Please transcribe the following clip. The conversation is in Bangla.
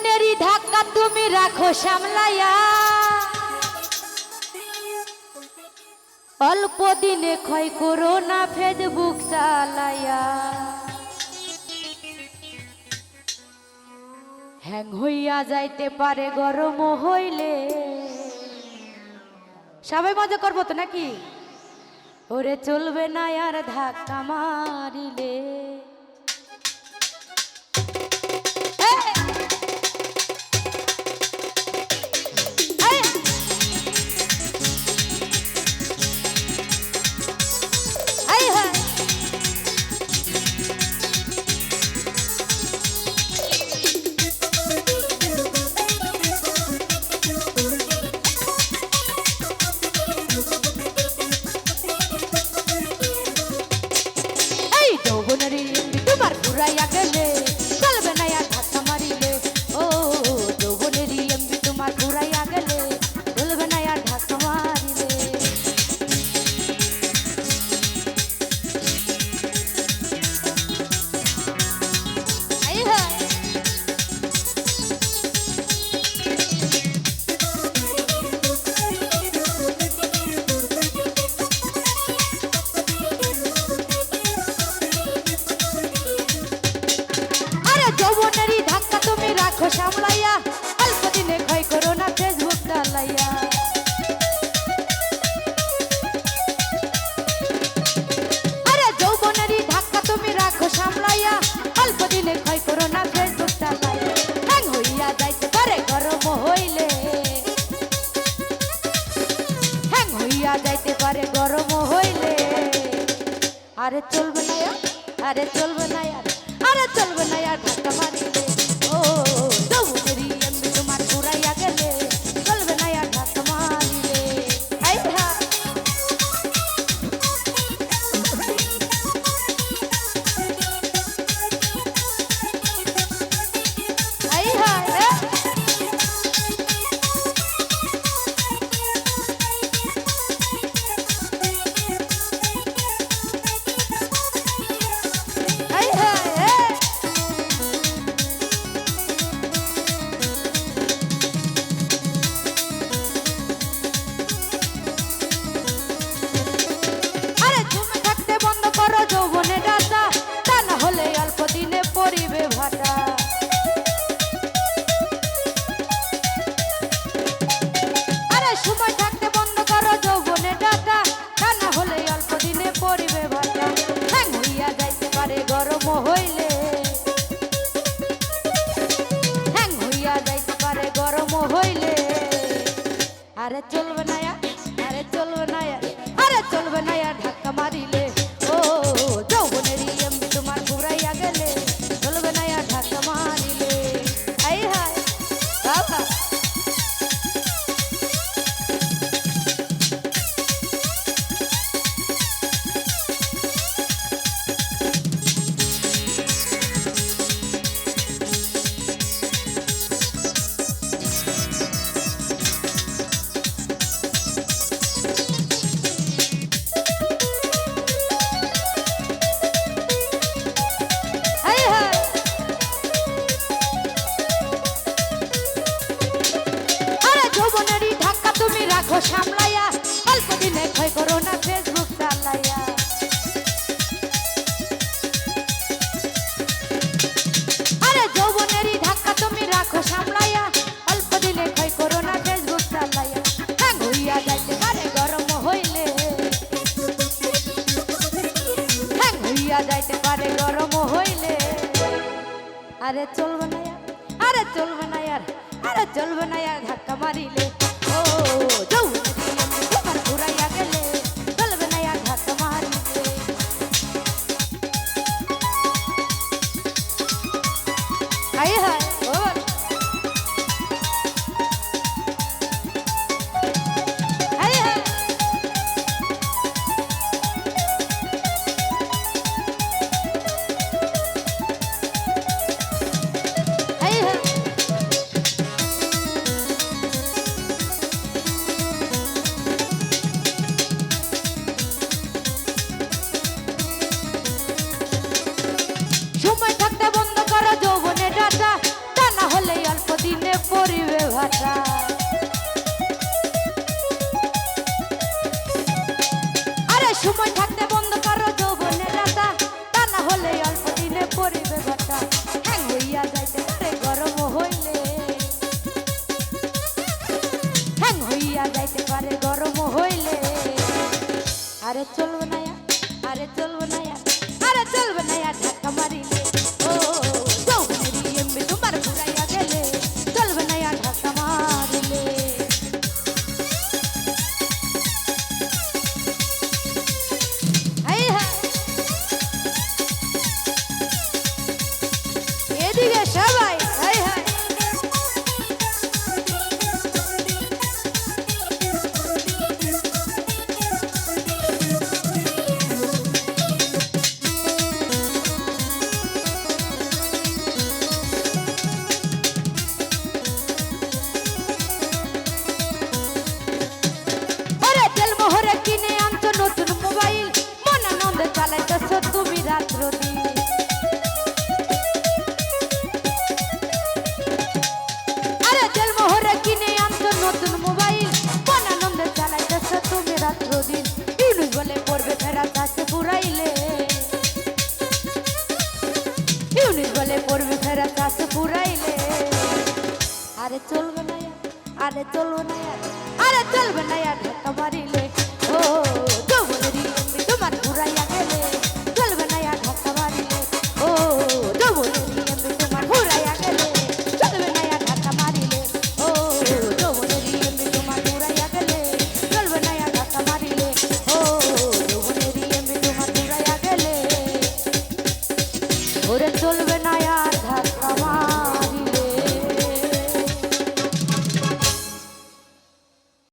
যৌবনেরই ধাক্কা তুমি রাখো সামলাইয়া, অল্প দিনে ক্ষয় করো না ফেসবুক চালাইয়া। হ্যাং হইয়া যাইতে পারে গরম হইলে। সবাই মজা করবো তো নাকি? ওরে চলবে না আর ধাক্কা মারিলে। তোমার ঘুরাইয়া গেলে চলবে না আর ধাক্কা মারিলে। ও যৌবনেরই এমবি তোমার ঘুরাইয়া গেলে চলবে না আর ধাক্কা মারিলে। যৌবনেরই ধাক্কা তুমি রাখো সামলাইয়া, অল্প দিনে ক্ষয় করো না ফেসবুক চালাইয়া। আরে যৌবনেরই ধাক্কা তুমি রাখো সামলাইয়া, অল্প দিনে ক্ষয় করো না ফেসবুক চালাইয়া। হ্যাং হইয়া যাইতে পারে গরম হইলে, হ্যাং হইয়া যাইতে পারে গরম হইলে। আরে চলবে না, আরে চলবে না, আরে চলবে না আর ধাক্কা মারিলে। ও যৌবনেরই এমবি তোমার ঘুরাইয়া গেলে চলবে না আর ধাক্কা মারিলে। আই হা আই হা যৌবনে ডাটা, তা না হলে অল্প দিনে পরিবে ভাটা। আরে সময় থাকতে বন্ধ করো যৌবনে ডাটা, তা না হলে অল্প দিনে পরিবে ভাটা। হ্যাং হইয়া যাইতে পারে গরম হইলে, হ্যাং হইয়া যাইতে পারে গরম হইলে। আরে চলবে না, আরে চলবে না, আরে চলবে না আর ধাক্কা মারিলে। ও যৌবনেরই এমবি তোমার ঘুরাইয়া গেলে চলবে না আর ধাক্কা মারিলে। আই হায় বাবা যৌবনেরই ধাক্কা তুমি রাখো সামলাইয়া, অল্প দিনে ক্ষয় করো না ফেসবুক চালাইয়া। আরে যৌবনেরই ধাক্কা তুমি রাখো সামলাইয়া, অল্প দিনে ক্ষয় করো না ফেসবুক চালাইয়া। হ্যাং হইয়া যাইতে পারে গরম হইলে, হ্যাং হইয়া যাইতে পারে গরম হইলে। আরে চলবে না, আরে চলবে না আর, আরে চলবে না আর ধাক্কা মারিলে। ও যৌবনেরই এমবি তোমার ঘুরাইয়া গেলে চলবে না আর ধাক্কা মারিলে। আই হায় বল আই হায় আই হায়। সময় থাকতে বন্ধ করো যৌবনে ডাটা, তা না হলে অল্প মনের চাষ পুরাইলে আরে চলবে না আরে চলবে না আরে চলবে না ধাক্কা মারিলে ও যৌবনেরই এমবি তোমার ঘুরাইয়া গেলে চলবে না ধাক্কা মারিলে ও যৌবনেরই এমবি তোমার ঘুরাইয়া গেলে চলবে না ধাক্কা মারিলে ও যৌবনেরই এমবি তোমার ঘুরাইয়া গেলে চলবে না ধাক্কা মারিলে ও যৌবনেরই এমবি তোমার ঘুরাইয়া গেলে ওরে চলবে